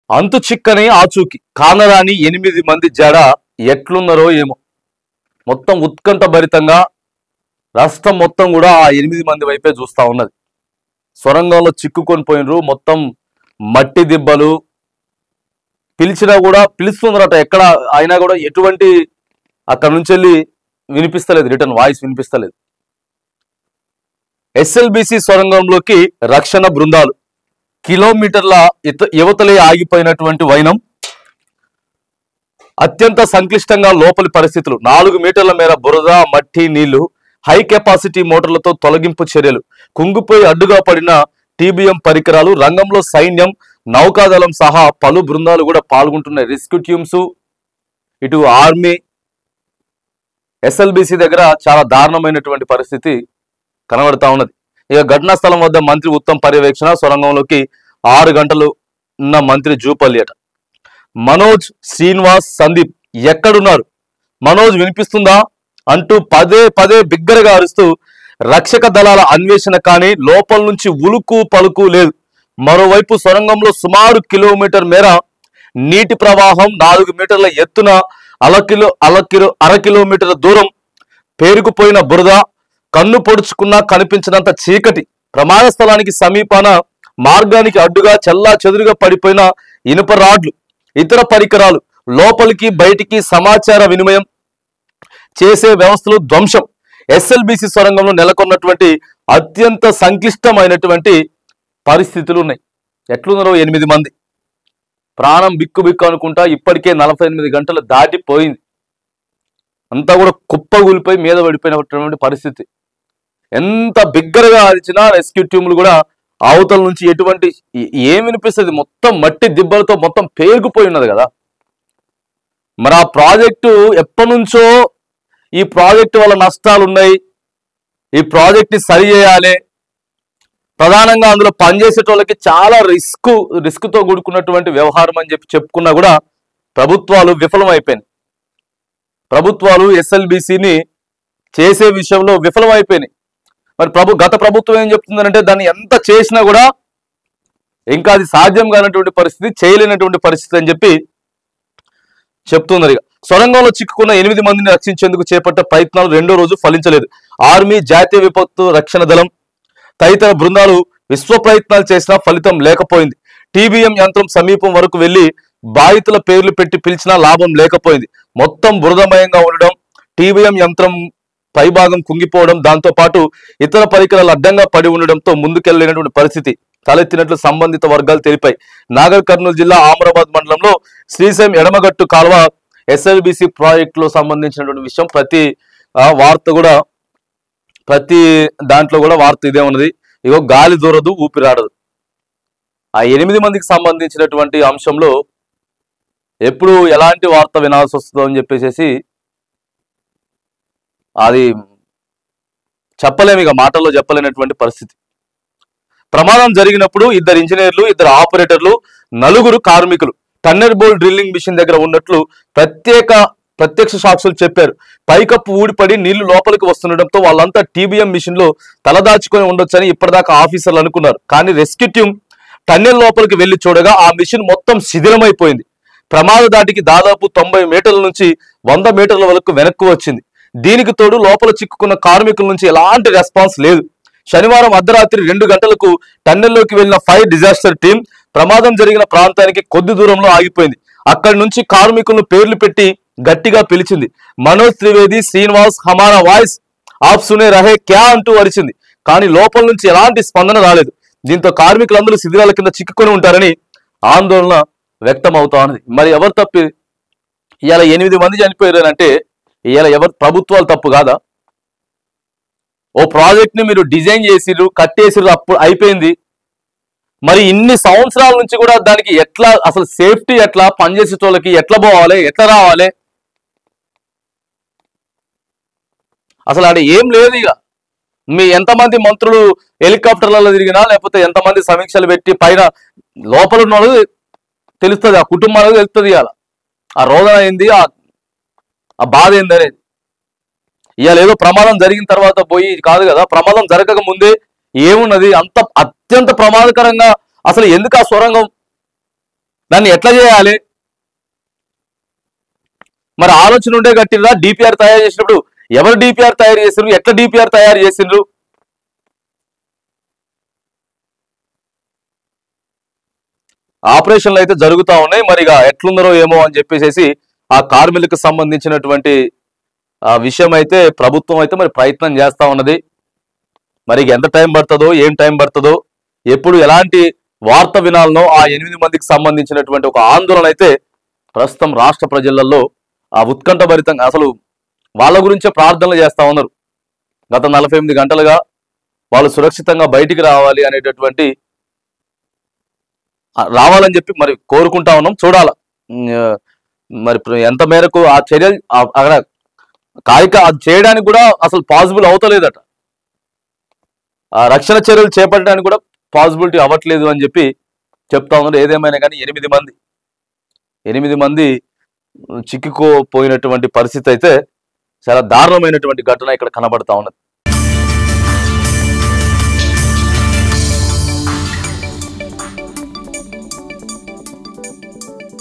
అంతు చిక్కని ఆచూకి కానరాని 8 మంది జడ ఎట్లున్నారో ఏమో. మొత్తం ఉత్కంఠ భరితంగా రాష్ట్రం మొత్తం కూడా ఆ 8 మంది వైపే చూస్తా ఉన్నది. సొరంగంలో చిక్కుకొని పోయినరు. మొత్తం మట్టి దిబ్బలు. పిలిచినా కూడా పిలుస్తుందరట, ఎక్కడ అయినా కూడా ఎటువంటి అక్కడ నుంచి వెళ్ళి వినిపిస్తలేదు, రిటర్న్ వాయిస్ వినిపిస్తలేదు. ఎస్ఎల్బిసి సొరంగంలోకి రక్షణ బృందాలు. కిలోమీటర్ల యువతలే ఆగిపోయినటువంటి వైనం. అత్యంత సంక్లిష్టంగా లోపలి పరిస్థితులు. 4 మీటర్ల మేర బురద, మట్టి, నీళ్లు. హై కెపాసిటీ మోటార్లతో తొలగింపు చర్యలు. కుంగిపోయి అడ్డుగా పడిన టీబీఎం పరికరాలు. రంగంలో సైన్యం, నౌకాదళం సహా పలు బృందాలు కూడా పాల్గొంటున్నాయి. రెస్క్యూ టీమ్స్, ఇటు ఆర్మీ. ఎస్ఎల్బిసి దగ్గర చాలా దారుణమైనటువంటి పరిస్థితి కనబడతా ఉన్నది. ఇక ఘటనా స్థలం వద్ద మంత్రి ఉత్తమ్ పర్యవేక్షణ. సొరంగంలోకి 6 గంటలు ఉన్న మంత్రి జూపల్లి అట. మనోజ్, శ్రీనివాస్, సందీప్ ఎక్కడున్నారు? మనోజ్ వినిపిస్తుందా అంటూ పదే పదే బిగ్గరగా అరుస్తూ రక్షక దళాల అన్వేషణ, కానీ లోపల నుంచి ఉలుకు పలుకు లేదు. మరోవైపు సొరంగంలో సుమారు కిలోమీటర్ మేర నీటి ప్రవాహం. 4 మీటర్ల ఎత్తున అర కిలోమీటర్ల దూరం పేరుకుపోయిన బురద. కన్ను పొడుచుకున్నా కనిపించినంత చీకటి. ప్రమాద స్థలానికి సమీపాన మార్గానికి అడ్డుగా చెల్లా చెదురుగా పడిపోయిన ఇనుప రాడ్లు, ఇతర పరికరాలు. లోపలికి బయటికి సమాచార వినిమయం చేసే వ్యవస్థలు ధ్వంసం. ఎస్ఎల్బిసి సొరంగంలో నెలకొన్నటువంటి అత్యంత సంక్లిష్టమైనటువంటి పరిస్థితులు ఉన్నాయి. ఎట్లున్నారో 8 మంది. ప్రాణం బిక్కు బిక్కు అనుకుంటా ఇప్పటికే 48 గంటలు దాటిపోయింది. అంతా కూడా కుప్పగూలిపోయి మీద పడిపోయినటువంటి పరిస్థితి. ఎంత బిగ్గరగా అరిచినా రెస్క్యూ టీములు కూడా అవతల నుంచి ఎటువంటి ఏం వినిపిస్తుంది? మొత్తం మట్టి దిబ్బలతో మొత్తం పేరుకుపోయి ఉన్నది కదా. మరి ఆ ప్రాజెక్టు ఎప్పటి నుంచో ఈ ప్రాజెక్టు వల్ల నష్టాలు ఉన్నాయి, ఈ ప్రాజెక్ట్ని సరి చేయాలి. ప్రధానంగా అందులో పనిచేసేటోళ్ళకి చాలా రిస్క్తో కూడుకున్నటువంటి వ్యవహారం అని చెప్పుకున్నా కూడా ప్రభుత్వాలు విఫలమైపోయినాయి. ప్రభుత్వాలు ఎస్ఎల్బిసిని చేసే విషయంలో విఫలమైపోయినాయి. మరి గత ప్రభుత్వం ఏం చెప్తుందంటే దాన్ని ఎంత చేసినా కూడా ఇంకా అది సాధ్యం కానటువంటి పరిస్థితి, చేయలేనటువంటి పరిస్థితి అని చెప్పి చెప్తున్నారు. సొరంగంలో చిక్కుకున్న 8 మందిని రక్షించేందుకు చేపట్టే ప్రయత్నాలు 2వ రోజు ఫలించలేదు. ఆర్మీ, జాతీయ విపత్తు రక్షణ దళం తదితర బృందాలు విశ్వ ప్రయత్నాలు చేసినా ఫలితం లేకపోయింది. టీబీఎం యంత్రం సమీపం వరకు వెళ్లి బాధితుల పేర్లు పెట్టి పిలిచినా లాభం లేకపోయింది. మొత్తం బురదమయంగా ఉండడం, టీబీఎం యంత్రం పైభాగం కుంగిపోవడం, దాంతో పాటు ఇతర పరికరాలు అడ్డంగా పడి ఉండడంతో ముందుకెళ్లేనటువంటి పరిస్థితి తలెత్తినట్లు సంబంధిత వర్గాలు తెలిపాయి. నాగర్ కర్నూలు జిల్లా ఆమరాబాద్ మండలంలో శ్రీశైలం ఎడమగట్టు కాల్వ ఎస్ఎల్బిసి ప్రాజెక్టులో సంబంధించినటువంటి విషయం ప్రతి వార్త కూడా, ప్రతి దాంట్లో కూడా వార్త ఇదే ఉన్నది. ఇగో గాలి దూరదు, ఊపిరాడదు. ఆ 8 మందికి సంబంధించినటువంటి అంశంలో ఎప్పుడు ఎలాంటి వార్త వినాల్సి వస్తుందో అని చెప్పేసి అది చెప్పలేము, ఇక మాటల్లో చెప్పలేనటువంటి పరిస్థితి. ప్రమాదం జరిగినప్పుడు 2 ఇంజనీర్లు, 2 ఆపరేటర్లు, 4 కార్మికులు టన్నర్ బోల్ డ్రిల్లింగ్ మిషన్ దగ్గర ఉన్నట్లు ప్రత్యక్ష సాక్షులు చెప్పారు. పైకప్పు ఊడిపడి నీళ్లు లోపలికి వస్తుండటంతో వాళ్ళంతా టీబీఎం మిషన్ లో తలదాచుకొని ఉండొచ్చని ఇప్పటిదాకా ఆఫీసర్లు అనుకున్నారు. కానీ రెస్క్యూ టీం టన్నెల్ లోపలికి వెళ్లి చూడగా ఆ మిషన్ మొత్తం శిథిలమైపోయింది. ప్రమాద దాటికి దాదాపు 90 మీటర్ల నుంచి 100 మీటర్ల వరకు వెనక్కు వచ్చింది. దీనికి తోడు లోపల చిక్కుకున్న కార్మికుల నుంచి ఎలాంటి రెస్పాన్స్ లేదు. శనివారం అర్ధరాత్రి 2 గంటలకు టన్నెల్లోకి వెళ్లిన ఫైర్ డిజాస్టర్ టీం ప్రమాదం జరిగిన ప్రాంతానికి కొద్ది దూరంలో ఆగిపోయింది. అక్కడి నుంచి కార్మికులను పేర్లు పెట్టి గట్టిగా పిలిచింది. మనోజ్ త్రివేది, శ్రీనివాస్, హమారా వాయిస్ ఆప్ సునే రహే క్యా అంటూ అరిచింది. కానీ లోపల నుంచి ఎలాంటి స్పందన రాలేదు. దీంతో కార్మికులందరూ శిథిలాల కింద చిక్కుకొని ఉంటారని ఆందోళన వ్యక్తం అవుతా ఉన్నది. మరి ఎవరు తప్పి ఇవాళ 8 మంది చనిపోయారంటే ఇవాళ ఎవరు? ప్రభుత్వాలు తప్పు కాదా? ఓ ప్రాజెక్ట్ ని మీరు డిజైన్ చేసిర్రు, కట్టేసిర్రు, అప్పుడు అయిపోయింది. మరి ఇన్ని సంవత్సరాల నుంచి కూడా దానికి ఎట్లా, అసలు సేఫ్టీ ఎట్లా, పనిచేసేటోళ్ళకి ఎట్లా పోవాలి, ఎట్లా రావాలి? అసలు ఆడ ఏం లేదు. ఇక మీ ఎంతమంది మంత్రులు హెలికాప్టర్లలో తిరిగినా, లేకపోతే ఎంతమంది సమీక్షలు పెట్టి పైన లోపల ఉన్న వాళ్ళు తెలుస్తుంది, ఆ కుటుంబాలకు తెలుస్తుంది. ఇవాళ ఆ రోదన ఏంది, ఆ బాధ ఏంది అనేది. ఇవాళ ఏదో ప్రమాదం జరిగిన తర్వాత పోయి కాదు కదా, ప్రమాదం జరగక ముందే ఏమున్నది? అంత అత్యంత ప్రమాదకరంగా అసలు ఎందుకు ఆ సొరంగం దాన్ని ఎట్లా చేయాలి? మరి ఆలోచన ఉండే కట్టిరా? డిపిఆర్ తయారు చేసినప్పుడు ఎవరు డిపిఆర్ తయారు చేసిండ్రు, ఎట్లా డిపిఆర్ తయారు చేసిండ్రు? ఆపరేషన్లు అయితే జరుగుతూ ఉన్నాయి, మరిగా ఎట్లుందరో ఏమో అని చెప్పేసి ఆ కార్మికులకు సంబంధించినటువంటి ఆ విషయం అయితే ప్రభుత్వం అయితే మరి ప్రయత్నం చేస్తా ఉన్నది. మరి ఎంత టైం పడుతుందో, ఏం టైం పడుతుందో, ఎప్పుడు ఎలాంటి వార్త వినాలనో ఆ 8 మందికి సంబంధించినటువంటి ఒక ఆందోళన అయితే ప్రస్తుతం రాష్ట్ర ప్రజలలో ఆ ఉత్కంఠభరితంగా అసలు వాళ్ళ గురించే ప్రార్థనలు చేస్తా ఉన్నారు. గత 48 గంటలుగా వాళ్ళు సురక్షితంగా బయటికి రావాలి అనేటటువంటి రావాలని చెప్పి మరి కోరుకుంటా ఉన్నాం. చూడాల మరి ఎంత మేరకు ఆ చర్యలు అక్కడ అది చేయడానికి కూడా అసలు పాసిబుల్ అవుతలేదట. ఆ రక్షణ చర్యలు చేపట్టడానికి కూడా పాసిబిలిటీ అవ్వట్లేదు అని చెప్పి చెప్తా ఉన్నారు. ఏదేమైనా కానీ 8 మంది చిక్కుకోపోయినటువంటి పరిస్థితి అయితే చాలా దారుణమైనటువంటి ఘటన ఇక్కడ కనబడతా ఉన్నది.